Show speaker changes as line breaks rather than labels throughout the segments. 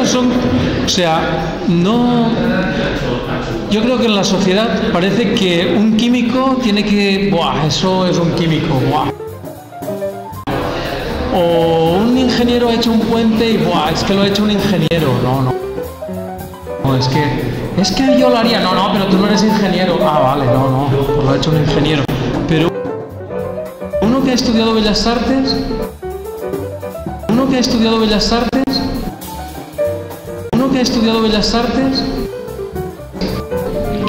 son, o sea, no, yo creo que en la sociedad parece que un químico tiene que, buah, eso es un químico, buah. O un ingeniero ha hecho un puente y, buah, es que lo ha hecho un ingeniero, no, es que yo lo haría, no, pero tú no eres ingeniero, vale, no, pues lo ha hecho un ingeniero, pero uno que ha estudiado Bellas Artes,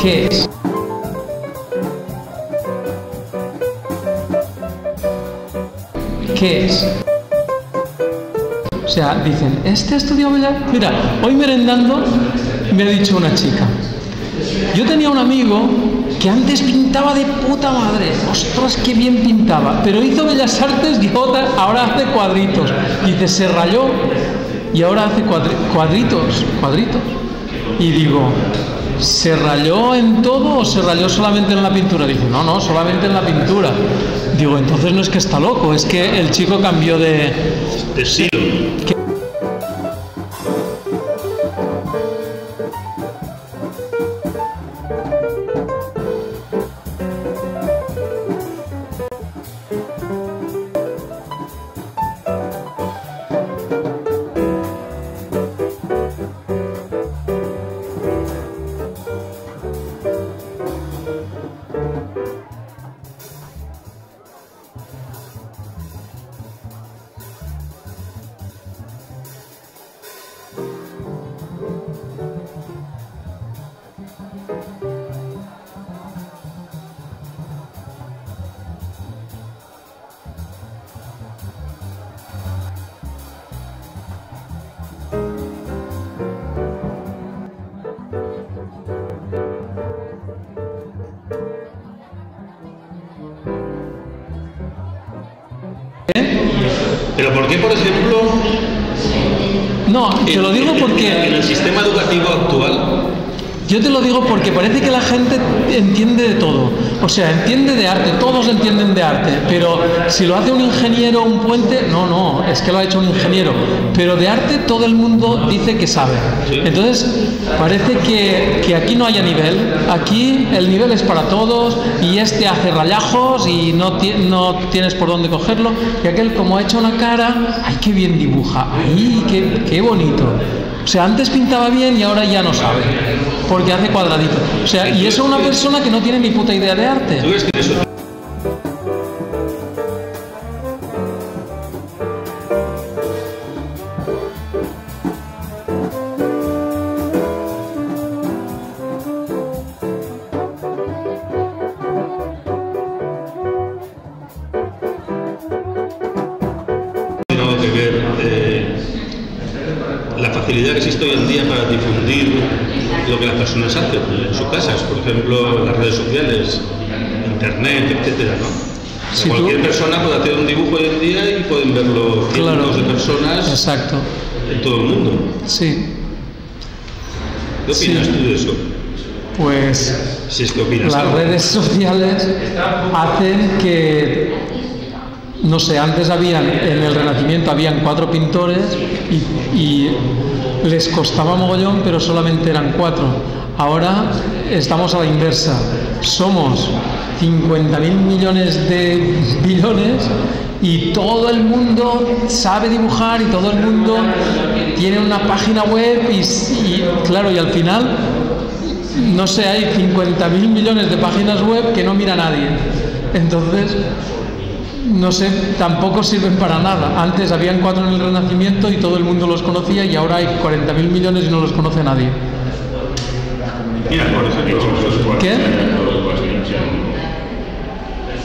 ¿qué es? ¿Qué es? O sea, dicen, este ha estudiado Bellas Artes. Mira, hoy merendando me ha dicho una chica, yo tenía un amigo que antes pintaba de puta madre, ostras, qué bien pintaba, pero hizo Bellas Artes y ahora hace cuadritos. Dice, se rayó y ahora hace cuadritos. Y digo, ¿se rayó en todo o se rayó solamente en la pintura? Dice, no, solamente en la pintura. Digo, entonces no es que está loco, es que el chico cambió de estilo.
Pero ¿por qué, por ejemplo,
no, te lo digo porque
en el sistema educativo actual?
Yo te lo digo porque parece que la gente entiende de todo. O sea, entiende de arte, todos entienden de arte, pero si lo hace un ingeniero, un puente, no, es que lo ha hecho un ingeniero. Pero de arte todo el mundo dice que sabe. Entonces, parece que aquí no haya nivel. Aquí el nivel es para todos y este hace rayajos y no tienes por dónde cogerlo. Y aquel, como ha hecho una cara, ¡ay, qué bien dibuja! ¡Ay, qué bonito! O sea, antes pintaba bien y ahora ya no sabe, porque hace cuadraditos. O sea, y eso es una persona que no tiene ni puta idea de arte.
¿Tú crees que eso? La facilidad que existe hoy en día para difundir lo que las personas hacen en sus casas, por ejemplo, las redes sociales, internet, etcétera, ¿no? Si cualquier persona puede hacer un dibujo hoy en día y pueden verlo cientos de personas.
Exacto.
En todo el mundo.
Sí.
¿Qué opinas tú de eso?
Pues
si es que opinas
las redes sociales hacen que, no sé, antes en el Renacimiento habían 4 pintores y les costaba mogollón, pero solamente eran 4. Ahora estamos a la inversa. Somos 50.000 millones de billones y todo el mundo sabe dibujar y todo el mundo tiene una página web y claro, y al final, no sé, hay 50.000 millones de páginas web que no mira nadie. Entonces, no sé, tampoco sirven para nada. Antes habían 4 en el Renacimiento y todo el mundo los conocía y ahora hay 40.000 millones y no los conoce nadie.
Mira, por ejemplo,
¿qué?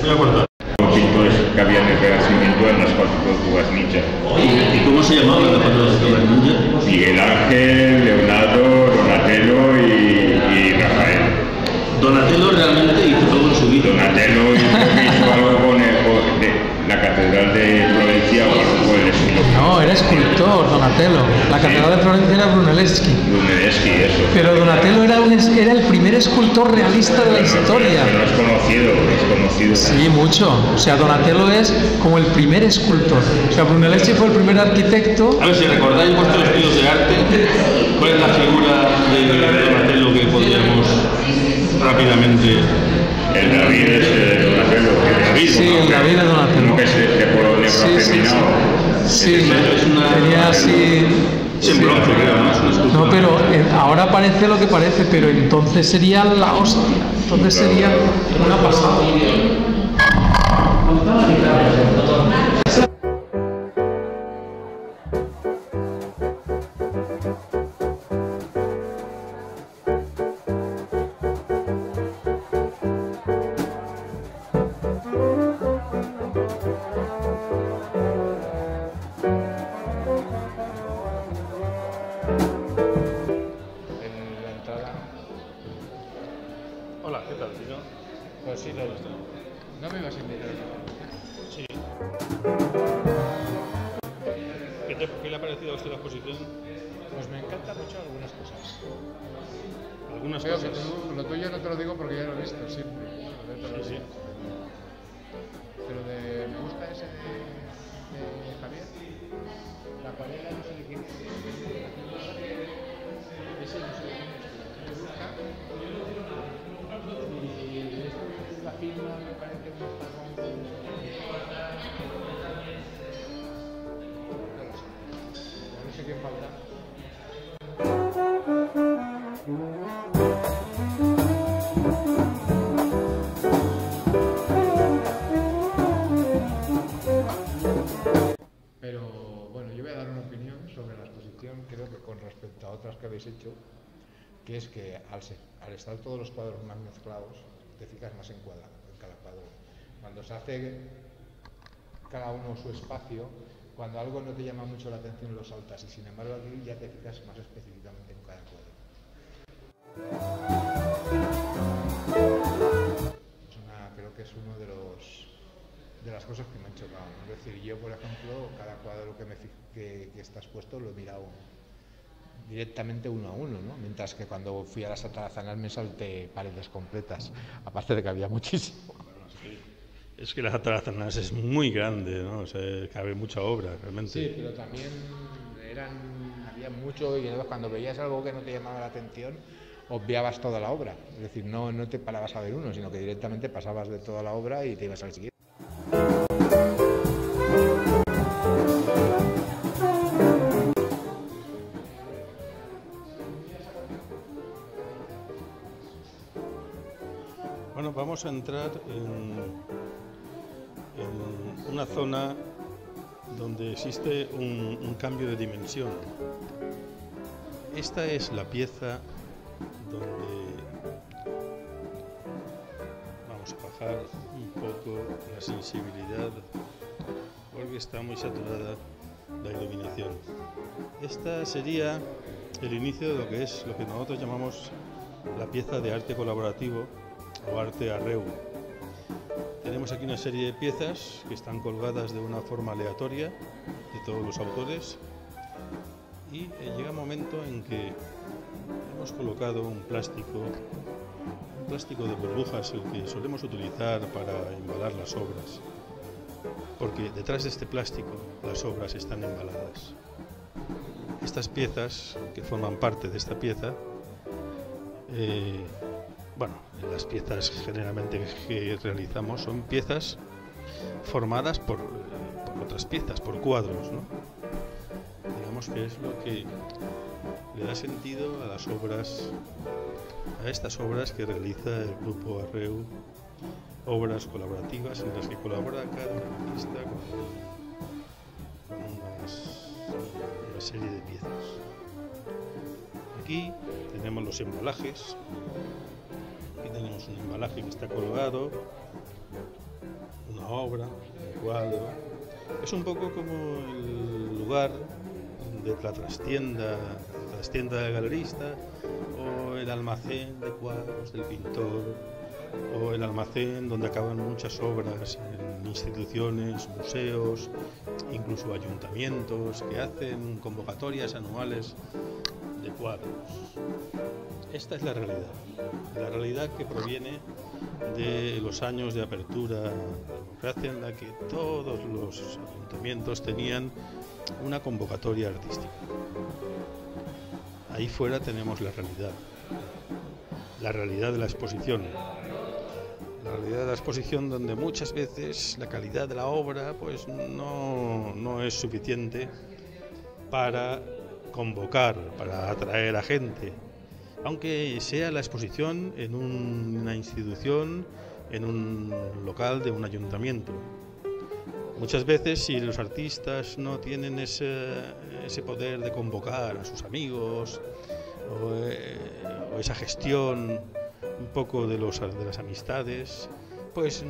Los pintores que había en el Renacimiento en las 4 tortugas ninja.
¿Y cómo se llamaban las 4 tortugas ninja?
Miguel Ángel, Leonardo, Donatello y Rafael.
Donatello realmente hizo todo en su vida.
Donatello hizo algo con la Catedral de Florencia o algo por el estilo.
No, era escultor, Donatello. La Catedral de Florencia era Brunelleschi.
Brunelleschi, eso.
Pero Donatello era el primer escultor realista de la historia.
No es conocido, es conocido.
Sí, mucho. O sea, Donatello es como el primer escultor. O sea, Brunelleschi fue el primer arquitecto.
A ver, si recordáis vuestros estudios de arte, ¿cuál es la figura de Donatello que podríamos rápidamente?
El David es Donatello.
Sí, el David de Donatello.
Uno que se pone afeminado.
Sí, tenía así...
Es en bronce, creo, ¿no? Es una escultura.
No, pero ahora parece lo que parece, pero entonces sería la hostia. Entonces sería una pasada.
Hola, ¿qué tal, tío?
Pues sí, no me ibas a invitar.
Sí. ¿Qué le ha parecido a usted la exposición?
Pues me encantan mucho algunas cosas.
Algunas
Creo que
cosas.
lo tuyo no te lo digo porque ya lo he visto siempre.
Sí.
Pero me gusta ese de Javier. La pareja no sé de quién es. Ese no sé de quién es. Me gusta. Y la firma me parece un espadón. No sé quién falta. Pero bueno, yo voy a dar una opinión sobre la exposición, creo que con respecto a otras que habéis hecho, que es que al estar todos los cuadros más mezclados, te fijas más en cada cuadro. Cuando se hace cada uno su espacio, cuando algo no te llama mucho la atención lo saltas y sin embargo aquí ya te fijas más específicamente en cada cuadro. Creo que es uno de las cosas que me han chocado, ¿no? Es decir, yo por ejemplo, cada cuadro que está expuesto lo he mirado directamente uno a uno, ¿no? Mientras que cuando fui a las Atarazanas me salté paredes completas, aparte de que había muchísimo.
Es que las Atarazanas es muy grande, ¿no? O sea, cabe mucha obra, realmente.
Sí, pero también había mucho y cuando veías algo que no te llamaba la atención, obviabas toda la obra. Es decir, no te parabas a ver uno, sino que directamente pasabas de toda la obra y te ibas al siguiente.
Bueno, vamos a entrar en una zona donde existe un cambio de dimensión. Esta es la pieza donde vamos a bajar un poco la sensibilidad porque está muy saturada la iluminación. Esta sería el inicio de lo que es lo que nosotros llamamos la pieza de arte colaborativo o arte arreu. Tenemos aquí una serie de piezas que están colgadas de una forma aleatoria de todos los autores y llega un momento en que hemos colocado un plástico de burbujas, el que solemos utilizar para embalar las obras, porque detrás de este plástico las obras están embaladas. Estas piezas que forman parte de esta pieza, las piezas generalmente que realizamos son piezas formadas por otras piezas, por cuadros, ¿no? Digamos que es lo que le da sentido a las obras, a estas obras que realiza el grupo Arreu, obras colaborativas en las que colabora cada artista con una serie de piezas. Aquí tenemos los embalajes. Aquí tenemos un embalaje que está colgado, una obra, un cuadro. Es un poco como el lugar de la trastienda del galerista, o el almacén de cuadros del pintor, o el almacén donde acaban muchas obras en instituciones, museos, incluso ayuntamientos que hacen convocatorias anuales de cuadros. Esta es la realidad que proviene de los años de apertura de la democracia, en la que todos los ayuntamientos tenían una convocatoria artística. Ahí fuera tenemos la realidad de la exposición. La realidad de la exposición, donde muchas veces la calidad de la obra pues no es suficiente para convocar, para atraer a gente, aunque sea la exposición en una institución, en un local de un ayuntamiento. Muchas veces, si los artistas no tienen ese poder de convocar a sus amigos o esa gestión un poco de las amistades, pues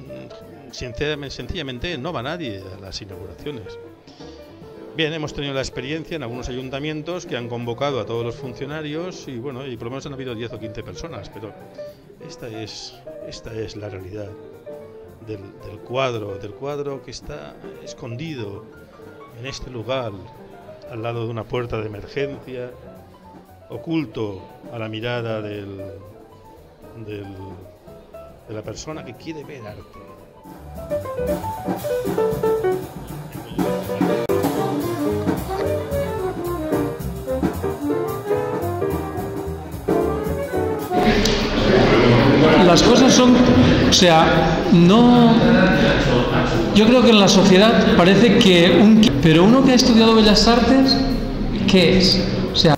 sencillamente no va nadie a las inauguraciones. Bien, hemos tenido la experiencia en algunos ayuntamientos que han convocado a todos los funcionarios y bueno, y por lo menos han habido 10 o 15 personas, pero esta es la realidad del cuadro que está escondido en este lugar, al lado de una puerta de emergencia, oculto a la mirada de la persona que quiere ver arte.
Las cosas son, o sea, no. Yo creo que en la sociedad parece que pero uno que ha estudiado Bellas Artes, ¿qué es? O sea,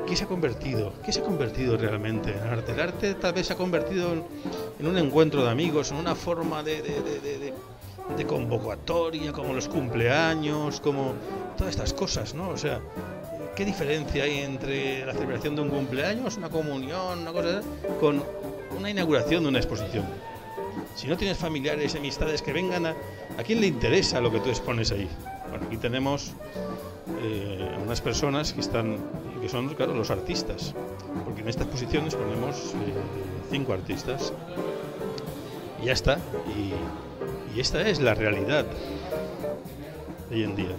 ¿Qué se ha convertido realmente en arte? El arte tal vez se ha convertido en un encuentro de amigos, en una forma de convocatoria, como los cumpleaños, como todas estas cosas, ¿no? O sea, ¿qué diferencia hay entre la celebración de un cumpleaños, una comunión, una cosa así, con una inauguración de una exposición? Si no tienes familiares, amistades que vengan, ¿a quién le interesa lo que tú expones ahí? Bueno, aquí tenemos unas personas que son, claro, los artistas, porque en esta exposición exponemos 5 artistas y ya está, y esta es la realidad de hoy en día.